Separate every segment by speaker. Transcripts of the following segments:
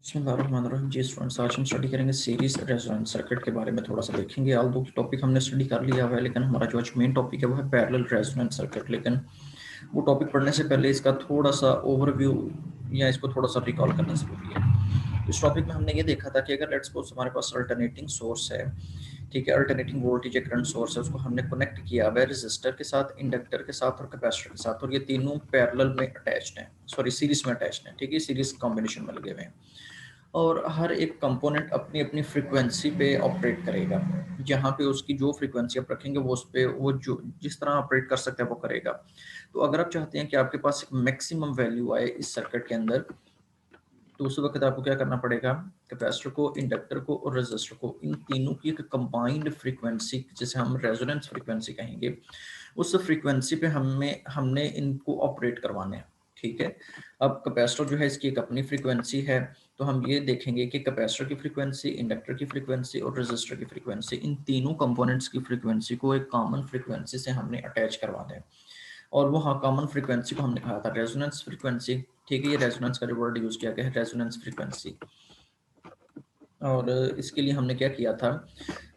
Speaker 1: बिस्मिल्लाहिर्रहमानिर्रहीम। जी स्टूडेंट्स, आज हम स्टडी करेंगे सीरीज रेजोनेंस सर्किट के बारे में थोड़ा सा देखेंगे। ऑल दो टॉपिक हमने स्टडी कर लिया हुआ है, लेकिन हमारा जो आज मेन टॉपिक है वो है पैरेलल रेजोनेंस सर्किट। लेकिन वो टॉपिक पढ़ने से पहले इसका थोड़ा सा ओवरव्यू या इसको थोड़ा सा रिकॉल करना ज़रूरी है। इस टॉपिक में हमने ये देखा था कि अगर लेट्स सपोज हमारे पास अल्टरनेटिंग सोर्स है, ठीक है, अल्टरनेटिंग वोल्टेज या करंट सोर्स है, उसको हमने कनेक्ट किया हुआ है रेजिस्टर के साथ, इंडक्टर के साथ और कैपेसिटर के साथ, और ये तीनों पैरेलल में अटैच्ड हैं, सॉरी सीरीज में अटैच्ड हैं, ठीक है, सीरीज कॉम्बिनेशन में लगे हुए हैं। और हर एक कंपोनेंट अपनी अपनी फ्रीक्वेंसी पे ऑपरेट करेगा। जहाँ पे उसकी जो फ्रीक्वेंसी आप रखेंगे वो उस पे वो जो जिस तरह ऑपरेट कर सकता है वो करेगा। तो अगर आप चाहते हैं कि आपके पास एक मैक्सिमम वैल्यू आए इस सर्किट के अंदर, तो उस वक्त आपको क्या करना पड़ेगा, कैपेसिटर को, इंडक्टर को और रेजिस्टर को, इन तीनों की एक कंबाइंड फ्रीक्वेंसी जिसे हम रेजोनेंस फ्रीक्वेंसी कहेंगे, उस फ्रीक्वेंसी पे हमने इनको ऑपरेट करवाना है। ठीक है, अब कैपेसिटर जो है इसकी एक अपनी फ्रीक्वेंसी है, तो हम ये देखेंगे कि कैपेसिटर की फ्रीक्वेंसी, इंडक्टर की फ्रीक्वेंसी और रेजिस्टर की फ्रीक्वेंसी, इन तीनों कंपोनेंट्स की फ्रीक्वेंसी को एक कॉमन फ्रीक्वेंसी से हमने अटैच करवाना है। और वो हाँ, कॉमन फ्रीक्वेंसी को हमने कहा था रेजोनेंस फ्रीक्वेंसी। ठीक है, ये रेजोनेंस का जो वर्ड यूज़ किया गया है, रेजोनेंस फ्रीक्वेंसी। और इसके लिए हमने क्या किया था,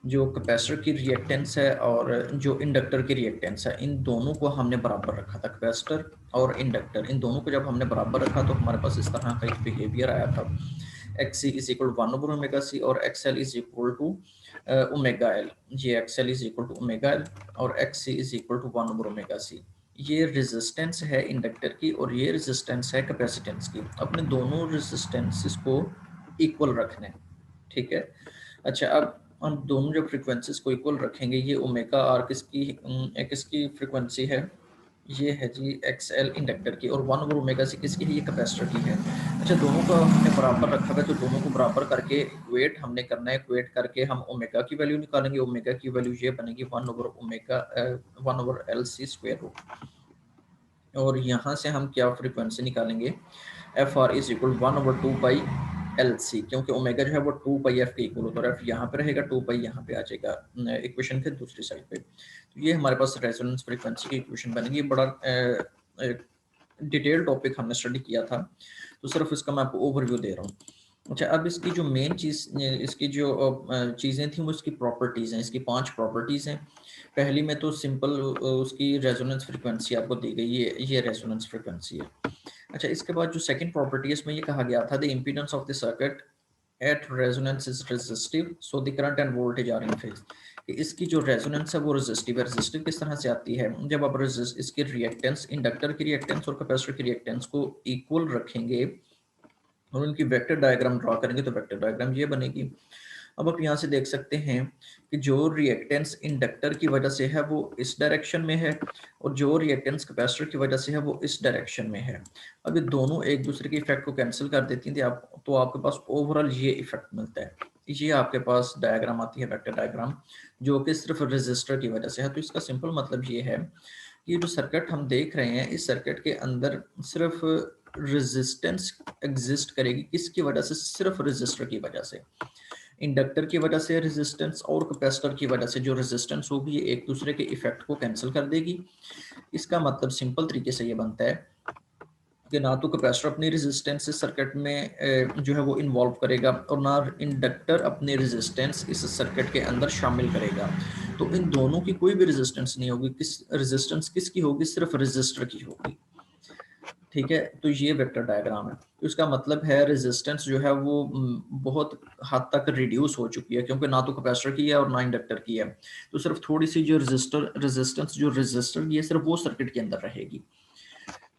Speaker 1: जो कैपेसिटर की रिएक्टेंस है और जो इंडक्टर की रिएक्टेंस है, इन दोनों को हमने बराबर रखा था। कैपेसिटर और इंडक्टर, इन दोनों को जब हमने बराबर रखा तो हमारे पास इस तरह का एक बिहेवियर आया था। X C is equal to one by omega C और X L is equal to omega L. ये X L is equal to omega L और X C is equal to one by omega C. ये रेजिस्टेंस है इंडक्टर की और ये रेजिस्टेंस है capacitance की। अपने दोनों रेजिस्टेंसेस को इक्वल रखना है। ठीक है, अच्छा, अब हम दोनों जब फ्रीक्वेंसीज को इक्वल रखेंगे, ये ओमेगा आर किसकी फ्रीक्वेंसी है, ये है जी एक्स एल इंडक्टर की, और 1/ओमेगा सी किसकी है, ये कैपेसिटर की है। अच्छा, दोनों को हमने बराबर रखा है, तो दोनों को बराबर करके इक्वेट हमने करना है। इक्वेट करके हम ओमेगा की वैल्यू निकालेंगे। ओमेगा की वैल्यू ये बनेगी 1/L C²रूट। और यहाँ से हम क्या फ्रीक्वेंसी निकालेंगे, F R is equal 1/2π LC, क्योंकि ओमेगा जो है वो 2πf के इक्वल होता है, और एफ यहाँ पे रहेगा, 2π यहाँ पे आ जाएगा इक्वेशन के दूसरी साइड पे। तो ये हमारे पास रेजोनेंस फ्रीक्वेंसी की इक्वेशन बनेगी। बड़ा डिटेल टॉपिक हमने स्टडी किया था, तो सिर्फ इसका मैं आपको ओवरव्यू दे रहा हूँ। अच्छा, अब इसकी जो मेन चीज़, इसकी जो चीज़ें थी वो इसकी प्रॉपर्टीज़ हैं। इसकी 5 प्रॉपर्टीज़ हैं। पहली में तो सिंपल उसकी रेजोनेंस फ्रीक्वेंसी आपको दी गई है, ये रेजोनेंस फ्रीक्वेंसी है। अच्छा, इसके बाद जो सेकंड प्रॉपर्टी है, इसमें ये कहा गया था, the impedance of the circuit at resonance is resistive, so the current and voltage are in phase. कि इसकी जो रेजोनेंस है वो रेजिस्टिव है। रेजिस्टिव किस तरह से आती है, जब आप इसकी रिएक्टेंस, इंडक्टर की रिएक्टेंस और कैपेसिटर की रिएक्टेंस को इक्वल रखेंगे और उनकी वेक्टर डायग्राम ड्रा करेंगे, तो वेक्टर डायग्राम ये बनेगी। अब आप यहाँ से देख सकते हैं कि जो रिएक्टेंस इंडक्टर की वजह से है वो इस डायरेक्शन में है, और जो रिएक्टेंस कैपेसिटर की वजह से है वो इस डायरेक्शन में है। अब ये दोनों एक दूसरे के इफेक्ट को कैंसिल कर देती हैं, तो आपके पास ओवरऑल ये इफेक्ट मिलता है। ये आपके पास डायग्राम आती है, वेक्टर डायग्राम, जो कि सिर्फ रेजिस्टर की वजह से है। तो इसका सिंपल मतलब ये है कि जो सर्किट हम देख रहे हैं, इस सर्किट के अंदर सिर्फ रेजिस्टेंस एग्जिस्ट करेगी। किसकी वजह से, सिर्फ रेजिस्टर की वजह से। इंडक्टर की वजह से रेजिस्टेंस और कैपेसिटर की वजह से जो रेजिस्टेंस होगी, ये एक दूसरे के इफेक्ट को कैंसिल कर देगी। इसका मतलब सिंपल तरीके से ये बनता है कि ना तो कैपेसिटर अपनी रेजिस्टेंस इस सर्किट में जो है वो इन्वॉल्व करेगा, और ना इंडक्टर अपनी रेजिस्टेंस इस सर्किट के अंदर शामिल करेगा। तो इन दोनों की कोई भी रेजिस्टेंस नहीं होगी। रेजिस्टेंस किसकी होगी, सिर्फ रेजिस्टर की होगी। ठीक है, तो ये वेक्टर डायग्राम है। तो इसका मतलब है रेजिस्टेंस जो है वो बहुत हद तक रिड्यूस हो चुकी है, क्योंकि ना तो कैपेसिटर की है और ना इंडक्टर की है। तो सिर्फ थोड़ी सी जो रेजिस्टेंस जो रेजिस्टर की है, सिर्फ वो सर्किट के अंदर रहेगी।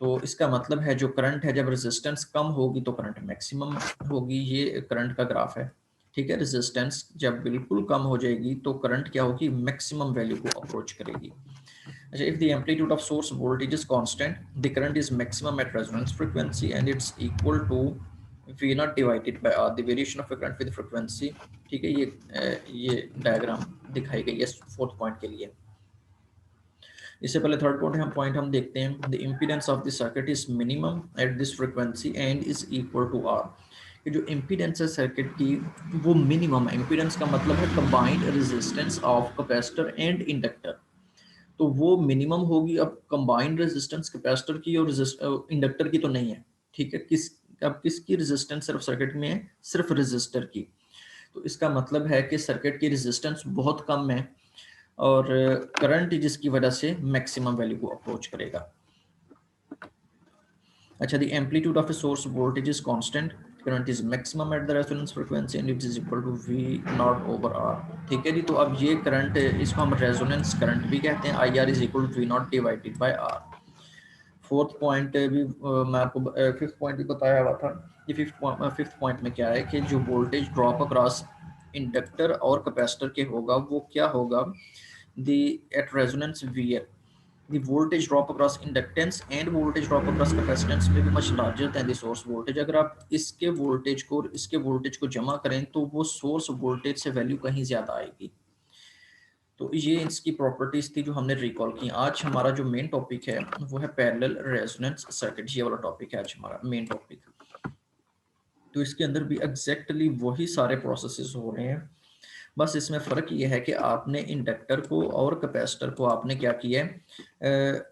Speaker 1: तो इसका मतलब है जो करंट है, जब रेजिस्टेंस कम होगी तो करंट मैक्सिमम होगी। ये करंट का ग्राफ है। ठीक है, रेजिस्टेंस जब बिल्कुल कम हो जाएगी तो करंट क्या होगी, मैक्सिमम वैल्यू को अप्रोच करेगी। अच्छा, if the amplitude of source voltage is constant, the current is maximum at resonance frequency and it's equal to V naught divided by R, the variation of a current with frequency। ठीक है, ये diagram दिखाई गई है fourth point के लिए। इससे पहले थर्ड पॉइंट हम देखते हैं, the impedance of the circuit is minimum at this frequency and is equal to R. कि जो इम्पीडेंस है सर्किट की वो मिनिमम है। इम्पीडेंस का मतलब है combined resistance of capacitor and inductor, तो वो मिनिमम होगी। अब कंबाइंड रेजिस्टेंस कैपेसिटर की और इंडक्टर की तो नहीं है। ठीक है, अब किसकी रेजिस्टेंस सिर्फ सर्किट में है? सिर्फ रेजिस्टर की। तो इसका मतलब है कि सर्किट की रेजिस्टेंस बहुत कम है और करंट जिसकी वजह से मैक्सिमम वैल्यू को अप्रोच करेगा। अच्छा, the amplitude of a source voltage is constant, current is maximum at the resonance frequency and it is equal to V naught over R। ठीक है जी, तो अब ये करंट, इसको हम रेजोनेंस करंट भी कहते हैं। IR is equal to V naught divided by R। Fourth point भी मैं आपको फिफ्थ पॉइंट भी बताया हुआ था। ये फिफ्थ पॉइंट में क्या है कि जो वोल्टेज ड्रॉप अक्रॉस इंडक्टर और कैपेसिटर के होगा वो क्या होगा, the at resonance VL the voltage drop across inductance and voltage drop across capacitance may be much larger than the source voltage। अगर आप इसके वोल्टेज को और इसके वोल्टेज को जमा करें तो वो सोर्स वोल्टेज से वैल्यू कहीं ज्यादा आएगी। तो ये इसकी प्रॉपर्टीज थी जो हमने रिकॉल की। आज हमारा जो मेन टॉपिक है वो है पैरेलल रेजोनेंस सर्किट। ये वाला टॉपिक है आज हमारा मेन टॉपिक। तो इसके अंदर भी एग्जैक्टली वही सारे प्रोसेसेस हो रहे हैं, बस इसमें फ़र्क ये है कि आपने इंडक्टर को और कैपेसिटर को आपने क्या किया है,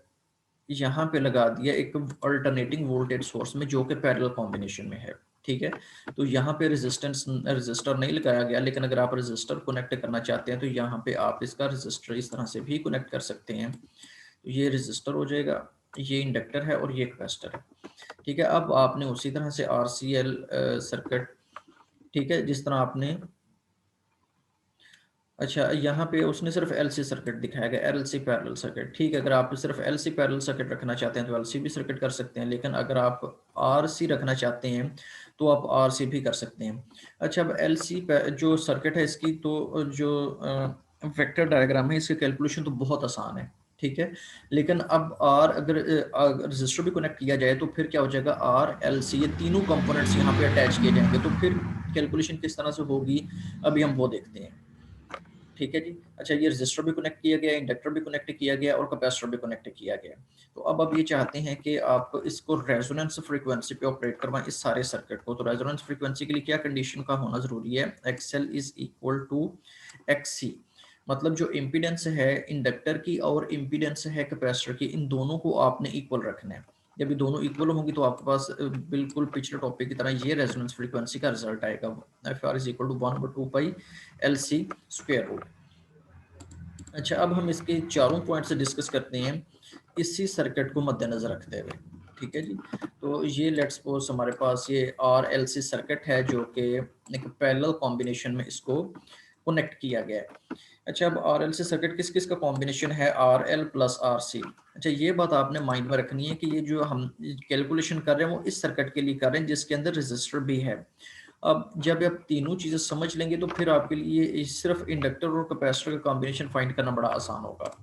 Speaker 1: यहाँ पे लगा दिया एक अल्टरनेटिंग वोल्टेज सोर्स में जो कि पैरेलल कॉम्बिनेशन में है। ठीक है, तो यहाँ पे रजिस्टर नहीं लगाया गया, लेकिन अगर आप रजिस्टर कनेक्ट करना चाहते हैं तो यहाँ पे आप इसका रजिस्टर इस तरह से भी कनेक्ट कर सकते हैं। तो ये रजिस्टर हो जाएगा, ये इंडक्टर है और ये कैपेसिटर है। ठीक है, अब आपने उसी तरह से RCL सर्किट, ठीक है, जिस तरह आपने, अच्छा यहाँ पे उसने सिर्फ LC सर्किट दिखाया गया, LC पैरेलल सर्किट। ठीक है, अगर आप सिर्फ LC पैरेलल सर्किट रखना चाहते हैं तो LC भी सर्किट कर सकते हैं, लेकिन अगर आप RC रखना चाहते हैं तो आप RC भी कर सकते हैं। अच्छा, अब LC जो सर्किट है इसकी तो जो वेक्टर डायग्राम है इसकी कैलकुलेशन तो बहुत आसान है। ठीक है, लेकिन अब अगर रजिस्टर भी कनेक्ट किया जाए तो फिर क्या हो जाएगा, RLC ये तीनों कंपोनेंट्स यहाँ पे अटैच किए जाएंगे, तो फिर कैलकुलेशन किस तरह से होगी अभी हम वो देखते हैं। ठीक है जी, अच्छा ये रजिस्टर भी कनेक्ट किया गया, इंडक्टर भी कनेक्ट किया गया और कैपेसिटर भी कनेक्ट किया गया। तो अब ये चाहते हैं कि आप इसको रेजोनेंस फ्रीक्वेंसी पे ऑपरेट करवाएं इस सारे सर्किट को। तो रेजोनेंस फ्रीक्वेंसी के लिए क्या कंडीशन का होना जरूरी है, XL is equal to XC। मतलब जो इम्पीडेंस है इंडक्टर की और इम्पीडेंस है कैपेसिटर की, इन दोनों को आपने इक्वल रखना है। जब ये दोनों इक्वल होंगी तो आपके पास बिल्कुल पिछले टॉपिक की तरह ये रेजोनेंस फ्रीक्वेंसी का रिजल्ट आएगा, FR is equal to 1/2 pi LC square root. अच्छा, अब हम इसके चारों पॉइंट से डिस्कस करते हैं इसी सर्किट को मद्देनजर रखते हुए। ठीक है जी, तो ये लेट्स सपोज हमारे पास ये RLC सर्किट है जो कि एक पैरेलल कॉम्बिनेशन में इसको कनेक्ट किया गया है। अच्छा, अब RLC सर्किट किस किस का कॉम्बिनेशन है, RL प्लस RC। अच्छा, ये बात आपने माइंड में रखनी है कि ये जो हम कैलकुलेशन कर रहे हैं वो इस सर्किट के लिए कर रहे हैं जिसके अंदर रजिस्टर भी है। अब जब आप तीनों चीज़ें समझ लेंगे तो फिर आपके लिए सिर्फ इंडक्टर और कैपेसिटर का कॉम्बिनेशन फाइंड करना बड़ा आसान होगा।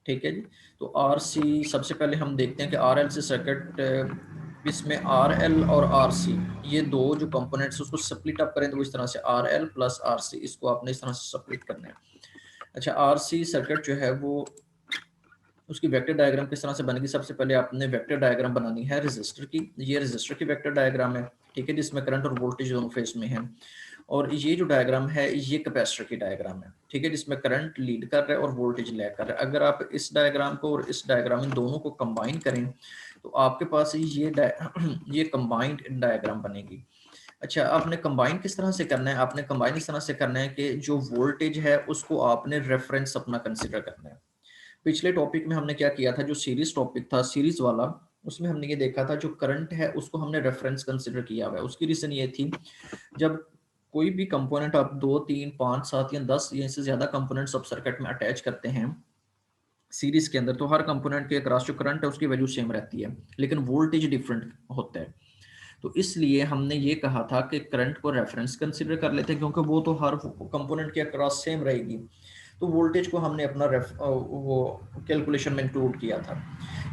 Speaker 1: ठीक है जी, तो RC सबसे पहले हम देखते हैं कि RLC सर्किट, इसमें RL और RC ये दो जो कंपोनेंट्स उसको स्प्लिट अप करें तो इस तरह से RL प्लस RC, इसको आपने इस तरह से स्प्लिट करना है। अच्छा, RC सर्किट जो है वो उसकी वेक्टर डायग्राम किस तरह से बनेगी, सबसे पहले आपने वेक्टर डायग्राम बनानी है रजिस्टर की। ये रजिस्टर की वेक्टर डायग्राम है। ठीक है, जिसमें करंट और वोल्टेज दोनों फेज में है। और ये जो डायग्राम है ये कैपेसिटर की डायग्राम है। ठीक है, जिसमें करंट लीड कर रहा है और वोल्टेज लैग कर रहा है। अगर आप इस डायग्राम को और इस डायग्राम इन दोनों को कंबाइन करें तो आपके पास ये कंबाइंड डायग्राम बनेगी। अच्छा, आपने कंबाइन किस तरह से करना है, आपने कंबाइन इस तरह से करना है कि जो वोल्टेज है उसको आपने रेफरेंस अपना कंसिडर करना है। पिछले टॉपिक में हमने क्या किया था, जो सीरीज टॉपिक था सीरीज वाला, उसमें हमने ये देखा था जो करंट है उसको हमने रेफरेंस कंसिडर किया हुआ है। उसकी रीजन ये थी, जब कोई भी कंपोनेंट आप 2 3 5 7 या 10 या इससे ज्यादा कंपोनेंट्स आप सर्किट में अटैच करते हैं सीरीज के अंदर, तो हर कंपोनेंट के अक्रॉस जो करंट है उसकी वैल्यू सेम रहती है, लेकिन वोल्टेज डिफरेंट होता है। तो इसलिए हमने ये कहा था कि करंट को रेफरेंस कंसिडर कर लेते हैं क्योंकि वो तो हर कंपोनेंट के अक्रॉस सेम रहेगी। तो वोल्टेज को हमने अपना वो कैलकुलेशन में इंक्लूड किया था।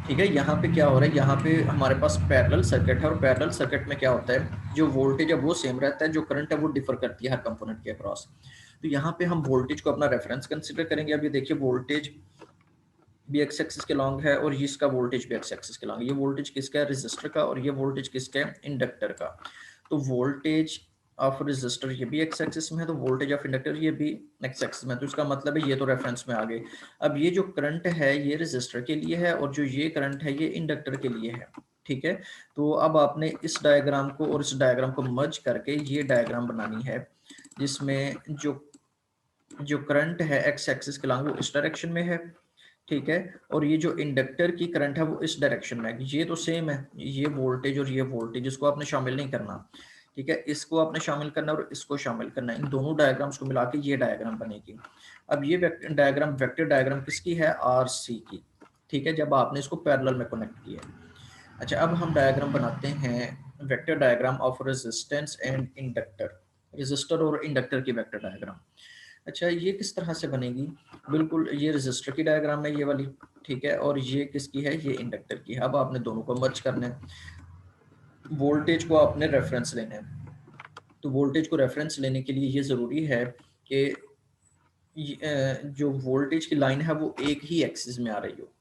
Speaker 1: ठीक है, यहाँ पे क्या हो रहा है, यहाँ पे हमारे पास पैरेलल सर्किट है और पैरेलल सर्किट में क्या होता है, जो वोल्टेज है वो सेम रहता है, जो करंट है वो डिफर करती है हर कंपोनेंट के अक्रॉस। तो यहाँ पे हम वोल्टेज को अपना रेफरेंस कंसिडर करेंगे। अब ये देखिए वोल्टेज भी एक्स एक्सिस के लॉन्ग है और इसका वोल्टेज भी एक्स एक्सिस के लॉन्ग है। ये वोल्टेज किसका है, रेजिस्टर का, और ये वोल्टेज किसका है, इंडक्टर का। तो वोल्टेज ऑफ रेजिस्टर ये भी एक्स एक्सिस में है, तो वोल्टेज ऑफ इंडक्टर ये भी एक्स एक्सिस में है। तो इसका मतलब है ये तो रेफरेंस में आ गए। अब ये जो करंट है ये रेजिस्टर के लिए है और जो ये करंट है ये इंडक्टर के लिए है। ठीक है। तो अब आपने इस डायग्राम को और इस डायग्राम को मर्ज करके ये डायग्राम बनानी है, जिसमें जो जो करंट है एक्स एक्सिस के लॉन्ग वो इस डायरेक्शन में है, ठीक है, और ये जो इंडक्टर की करंट है वो इस डायरेक्शन में है। ये तो सेम है, ये वोल्टेज और ये वोल्टेज, इसको आपने शामिल नहीं करना, ठीक है, इसको आपने शामिल करना और इसको शामिल करना, इन दोनों डायग्राम्स को मिला के ये डायग्राम बनेगी। अब ये डायग्राम वेक्टर डायग्राम किसकी है, आर सी की, ठीक है, जब आपने इसको पैरेलल में कनेक्ट किया। अच्छा, अब हम डायग्राम बनाते हैं vector diagram of resistance and inductor, resistor और इंडक्टर की वेक्टर डायग्राम। अच्छा, ये किस तरह से बनेगी, बिल्कुल ये रेजिस्टर की डायग्राम है ये वाली, ठीक है, और ये किसकी है, ये इंडक्टर की है। अब आपने दोनों को मर्ज करना है, वोल्टेज को आपने रेफरेंस लेना है। तो वोल्टेज को रेफरेंस लेने के लिए ये ज़रूरी है कि जो वोल्टेज की लाइन है वो एक ही एक्सिस में आ रही हो,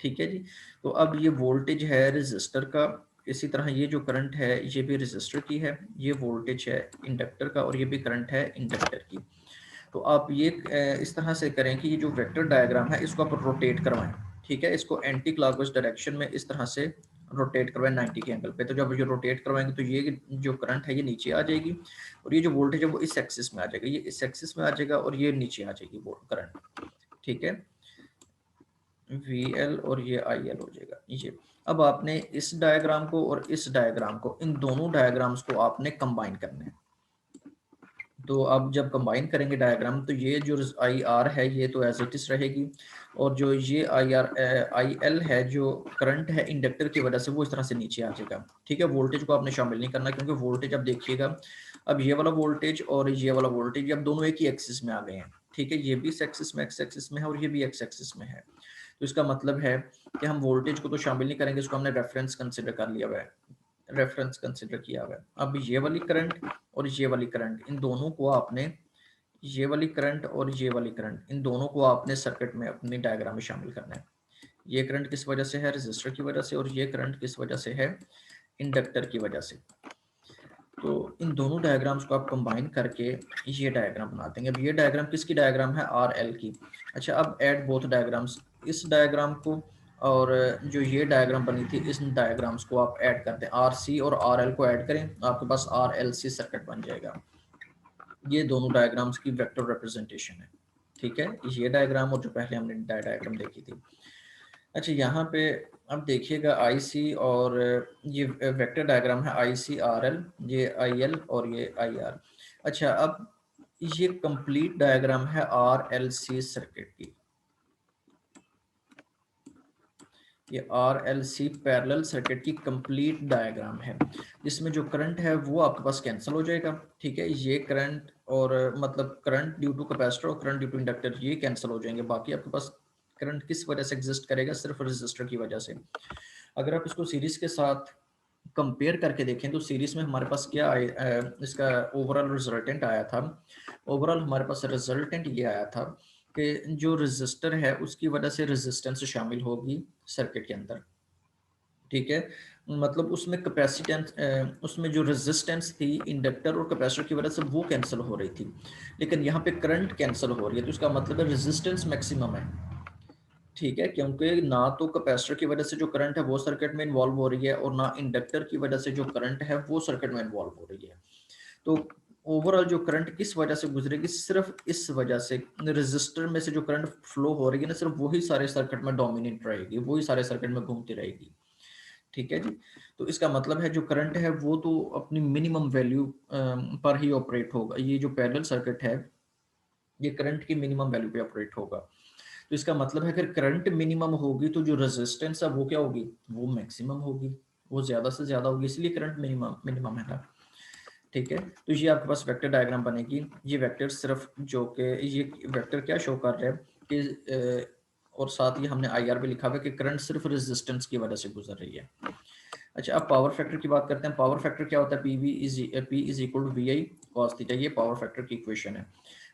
Speaker 1: ठीक है जी। तो अब ये वोल्टेज है रेजिस्टर का, इसी तरह ये जो करंट है ये भी रेजिस्टर की है, ये वोल्टेज है इंडक्टर का, और ये भी करंट है इंडक्टर की। तो आप ये इस तरह से करें कि ये जो वेक्टर डायग्राम है इसको आप रोटेट करवाएं, ठीक है, इसको एंटी क्लॉकवाइज डायरेक्शन में इस तरह से रोटेट करवाएं 90 के एंगल पे। तो जब ये रोटेट करवाएंगे तो ये जो करंट है ये नीचे आ जाएगी, और ये जो वोल्टेज है वो इस एक्सिस में आ जाएगा, ये इस एक्सिस में आ जाएगा, और ये नीचे आ जाएगी वो करंट, ठीक है, VL, और ये IL हो जाएगा ये। अब आपने इस डायग्राम को और इस डायग्राम को, इन दोनों डायग्राम्स को आपने कंबाइन करना है। तो अब जब कंबाइन करेंगे डायग्राम, तो ये जो आई आर है ये तो एज इट इज रहेगी, और जो ये आई एल है जो करंट है इंडक्टर की वजह से वो इस तरह से नीचे आ जाएगा, ठीक है। वोल्टेज को आपने शामिल नहीं करना, क्योंकि वोल्टेज अब देखिएगा, अब ये वाला वोल्टेज और ये वाला वोल्टेज अब दोनों एक ही एक्सिस में आ गए हैं, ठीक है, ये भी इस एक्सिस में, एक्स एक्सिस में है, और ये भी एक्स एक्सिस में है। तो इसका मतलब है कि हम वोल्टेज को तो शामिल नहीं करेंगे, इसको हमने रेफरेंस कंसिडर कर लिया हुआ है, रेफरेंस कंसिडर किया हुआ है। अब ये वाली करंट और ये वाली करंट, इन दोनों को आपने, ये वाली करंट और ये वाली करंट, इन दोनों को आपने सर्किट में अपनी डायग्राम में शामिल करना है। ये करंट किस वजह से है, रेजिस्टर की वजह से, और ये करंट किस वजह से है, इंडक्टर की वजह से। तो इन दोनों डायग्राम्स को आप कंबाइन करके ये डायग्राम बना देंगे। अब ये डायग्राम किसकी डायग्राम है, आर एल की। अच्छा, अब ऐड बोथ डायग्राम्स, इस डायग्राम को और जो ये डायग्राम बनी थी इस डायग्राम्स को आप ऐड कर दें, आर सी और आर एल को ऐड करें, आपके पास आर एल सी सर्किट बन जाएगा। ये दोनों डायग्राम्स की वेक्टर रिप्रेजेंटेशन है, ठीक है, ये डायग्राम और जो पहले हमने डायग्राम देखी थी। अच्छा, यहाँ पे अब देखिएगा आई सी, और ये वेक्टर डायग्राम है आई सी आर एल, ये आई एल और ये आई आर। अच्छा, अब ये कंप्लीट डायग्राम है आर एल सी सर्किट की, ये R L C parallel circuit की कंप्लीट डायग्राम है, जिसमें जो करंट है वो आपके पास कैंसिल हो जाएगा, ठीक है, ये करंट और मतलब करंट ड्यू टू कैपेसिटर और करंट ड्यू टू इंडक्टर ये कैंसिल हो जाएंगे। बाकी आपके पास करंट किस वजह से एग्जिस्ट करेगा, सिर्फ रेजिस्टर की वजह से। अगर आप इसको सीरीज के साथ कंपेयर करके देखें तो सीरीज में हमारे पास क्या इसका ओवरऑल रिजल्टेंट आया था, ओवरऑल हमारे पास रिजल्टेंट ये आया था कि जो रेजिस्टर है उसकी वजह से रेजिस्टेंस शामिल होगी सर्किट के अंदर, ठीक है, मतलब उसमें कैपेसिटेंस, उसमें जो रेजिस्टेंस थी इंडक्टर और कैपेसिटर की वजह से वो कैंसिल हो रही थी, लेकिन यहाँ पे करंट कैंसिल हो रही है, तो इसका मतलब है रेजिस्टेंस मैक्सिमम है, ठीक है, क्योंकि ना तो कैपेसिटर की वजह से जो करंट है वो सर्किट में इन्वॉल्व हो रही है, और ना इंडक्टर की वजह से जो करंट है वो सर्किट में इन्वॉल्व हो रही है। तो ओवरऑल जो करंट किस वजह से गुजरेगी, सिर्फ इस वजह से, रेजिस्टर में से जो करंट फ्लो हो रही है ना, सिर्फ वही सारे सर्किट में डोमिनेट रहेगी, वही सारे सर्किट में घूमती रहेगी, ठीक है जी। तो इसका मतलब है जो करंट है वो तो अपनी मिनिमम वैल्यू पर ही ऑपरेट होगा, ये जो पैरेलल सर्किट है ये करंट की मिनिमम वैल्यू पे ऑपरेट होगा। तो इसका मतलब है अगर करंट मिनिमम होगी तो जो रेजिस्टेंस है वो क्या होगी, वो मैक्सिमम होगी, वो ज्यादा से ज्यादा होगी, इसलिए करंट मिनिमम मिनिमम है ना, ठीक है। तो ये आपके पास वेक्टर डायग्राम बनेगी। ये वेक्टर सिर्फ जो कि ये वेक्टर क्या शो कर रहे हैं कि और साथ ही हमने आई आर भी लिखा हुआ है कि करंट सिर्फ रेजिस्टेंस की वजह से गुजर रही है। अच्छा, अब पावर फैक्टर की बात करते हैं। पावर फैक्टर क्या होता है, P is equal to V I cos theta, ये पावर फैक्टर की इक्वेशन है।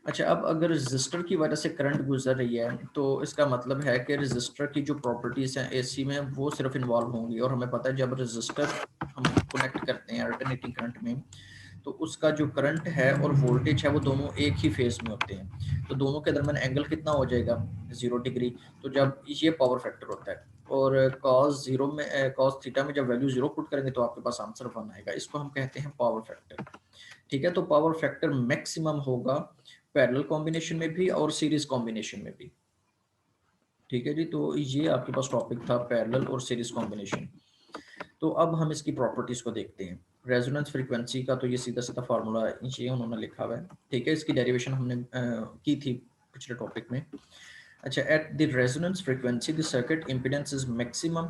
Speaker 1: अच्छा, अब अगर रेजिस्टर की वजह से करंट गुजर रही है तो इसका मतलब है कि रेजिस्टर की जो प्रॉपर्टीज हैं एसी में वो सिर्फ इन्वॉल्व होंगी, और हमें पता है जब रेजिस्टर हम कनेक्ट करते हैं अल्टरनेटिंग करंट में तो उसका जो करंट है और वोल्टेज है वो दोनों एक ही फेज में होते हैं, तो दोनों के दरमियान एंगल कितना हो जाएगा, 0 डिग्री। तो जब ये पावर फैक्टर होता है, और cos 0 में cos थीटा में जब वैल्यू 0 पुट करेंगे तो आपके पास आंसर 1 आएगा। इसको हम कहते हैं पावर फैक्टर। ठीक है, तो पावर फैक्टर मैक्सिमम होगा पैरेलल कॉम्बिनेशन में भी और सीरीज कॉम्बिनेशन में भी। ठीक है जी, तो ये आपके पास टॉपिक था पैरेलल और सीरीज कॉम्बिनेशन। तो अब हम इसकी प्रॉपर्टीज को देखते हैं। रेजोनेंस फ्रीक्वेंसी का तो ये सीधा सीधा फार्मूला ये उन्होंने लिखा हुआ है। ठीक है, इसकी डेरिवेशन हमने की थी पिछले टॉपिक में। अच्छा, at the resonance frequency the circuit impedance is maximum,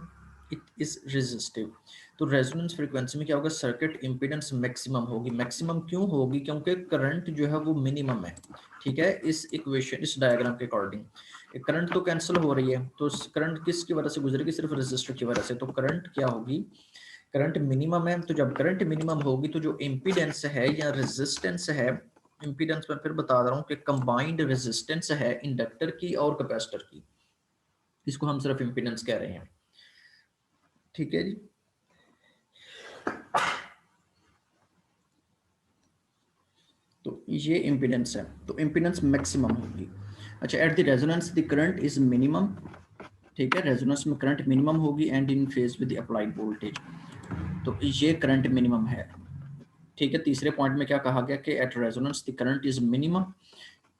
Speaker 1: it is resistive. तो रेजोनेंस फ्रीक्वेंसी में क्या होगा, सर्किट इम्पीडेंस मैक्सिमम होगी। मैक्सिमम क्यों होगी, क्योंकि करंट जो है वो मिनिमम है। ठीक है, इस इक्वेशन इस डायग्राम के अकॉर्डिंग करंट तो कैंसिल हो रही है, तो करंट किसकी वजह से गुजरेगी, सिर्फ रेजिस्टर की वजह से। तो करंट क्या होगी, करंट मिनिमम है। तो जब करंट मिनिमम होगी तो जो इम्पीडेंस है या रेजिस्टेंस है, इम्पीडेंस में फिर बता रहा हूँ कि कंबाइंड रेजिस्टेंस है इंडक्टर की और कैपेसिटर की, इसको हम सिर्फ इम्पीडेंस कह रहे हैं। ठीक है जी, तो ये इम्पीडेंस है, तो इम्पीडेंस मैक्सिमम होगी। अच्छा, at the resonance the current is minimum. ठीक है, रेजोनेंस में करंट मिनिमम होगी and in phase with the applied voltage. तो ये करंट मिनिमम है। ठीक है, तीसरे पॉइंट में क्या कहा गया कि at resonance the current is minimum.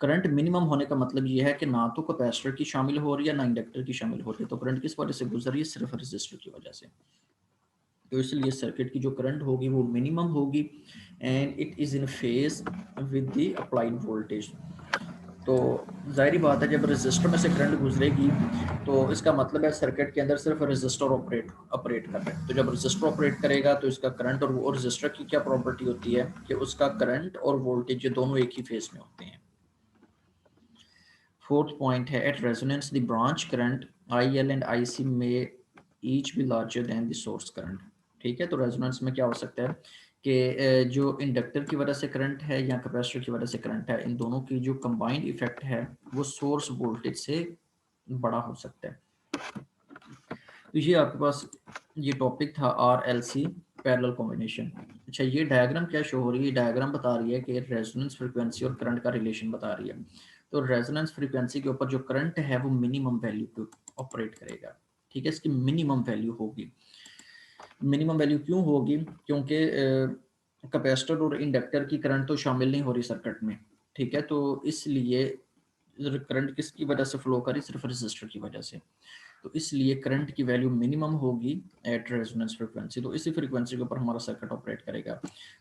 Speaker 1: Current minimum होने का मतलब ये है कि ना तो कैपेसिटर की शामिल हो रही है ना इंडक्टर की शामिल हो रही है। तो करंट किस वजह से गुजर रही है, सिर्फ रेजिस्टर की वजह से। तो इसलिए सर्किट की जो करंट होगी वो मिनिमम होगी and it is in phase with the applied voltage. तो जाहिर बात है, जब रेजिस्टर में से करंट गुजरेगी तो इसका मतलब है सर्किट के अंदर सिर्फ रेजिस्टर ऑपरेट कर रहा है। तो जब रेजिस्टर ऑपरेट करेगा तो इसका करंट और रेजिस्टर की क्या प्रॉपर्टी होती है कि उसका करंट और वोल्टेज ये दोनों एक ही फेज में होते हैं। फोर्थ पॉइंट है, at resonance the branch current IL and IC में ईच भी larger than the source current. ठीक है, तो रेजोनेंस में क्या हो सकता है कि जो इंडक्टर की वजह से करंट है या कैपेसिटर की वजह से करंट है, इन दोनों की जो कंबाइंड इफेक्ट है वो सोर्स वोल्टेज से बड़ा हो सकता है। तो ये आपके पास ये टॉपिक था RLC पैरेलल कॉम्बिनेशन। अच्छा, ये डायग्राम क्या शो हो रही है, डायग्राम बता रही है कि रेजोनेंस फ्रीक्वेंसी और करंट का रिलेशन बता रही है। तो रेजोनेंस फ्रीक्वेंसी के ऊपर जो करंट है वो मिनिमम वैल्यू पे ऑपरेट करेगा। ठीक है, इसकी मिनिमम वैल्यू होगी। मिनिमम वैल्यू क्यों होगी, क्योंकि कैपेसिटर और इंडक्टर की करंट तो शामिल नहीं हो रही सर्किट में। ठीक है, तो इसलिए करंट किसकी वजह से फ्लो करी, सिर्फ रेजिस्टर की वजह से। तो इसलिए करंट की वैल्यू मिनिमम होगी एट रेजोनेंस फ्रीक्वेंसी। तो इसी फ्रीक्वेंसी के ऊपर हमारा सर्किट ऑपरेट करेगा।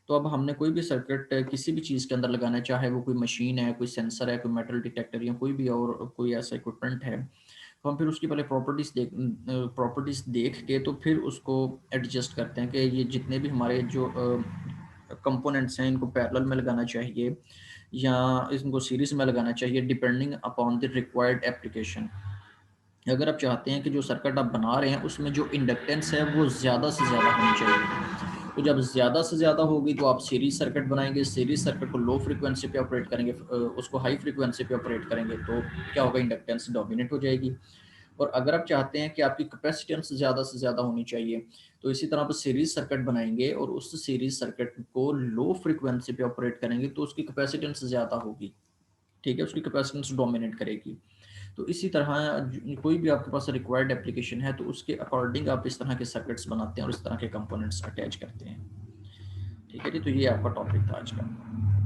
Speaker 1: तो अब हमने कोई भी सर्किट किसी भी चीज़ के अंदर लगाना है, चाहे वो कोई मशीन है, कोई सेंसर है, कोई मेटल डिटेक्टर या कोई भी और कोई ऐसा इक्विपमेंट है, तो हम फिर उसकी पहले प्रॉपर्टीज़ देख के तो फिर उसको एडजस्ट करते हैं कि ये जितने भी हमारे जो कंपोनेंट्स हैं इनको पैरेलल में लगाना चाहिए या इनको सीरीज में लगाना चाहिए, depending upon the required application. अगर आप चाहते हैं कि जो सर्किट आप बना रहे हैं उसमें जो इंडक्टेंस है वो ज़्यादा से ज़्यादा होनी चाहिए, तो जब ज़्यादा से ज़्यादा होगी तो आप सीरीज सर्किट बनाएंगे। सीरीज सर्किट को लो फ्रीक्वेंसी पे ऑपरेट करेंगे, उसको हाई फ्रीक्वेंसी पे ऑपरेट करेंगे तो क्या होगा, इंडक्टेंस डोमिनेट हो जाएगी। और अगर आप चाहते हैं कि आपकी कैपेसिटेंस ज़्यादा से ज़्यादा होनी चाहिए तो इसी तरह आप सीरीज सर्किट बनाएंगे और उस सीरीज सर्किट को लो फ्रीक्वेंसी पे ऑपरेट करेंगे तो उसकी कैपेसिटेंस ज़्यादा होगी। ठीक है, उसकी कैपेसिटेंस डोमिनेट करेगी। तो इसी तरह कोई भी आपके पास रिक्वायर्ड एप्लीकेशन है तो उसके अकॉर्डिंग आप इस तरह के सर्किट्स बनाते हैं और इस तरह के कंपोनेंट्स अटैच करते हैं। ठीक है जी, तो ये आपका टॉपिक था आज का।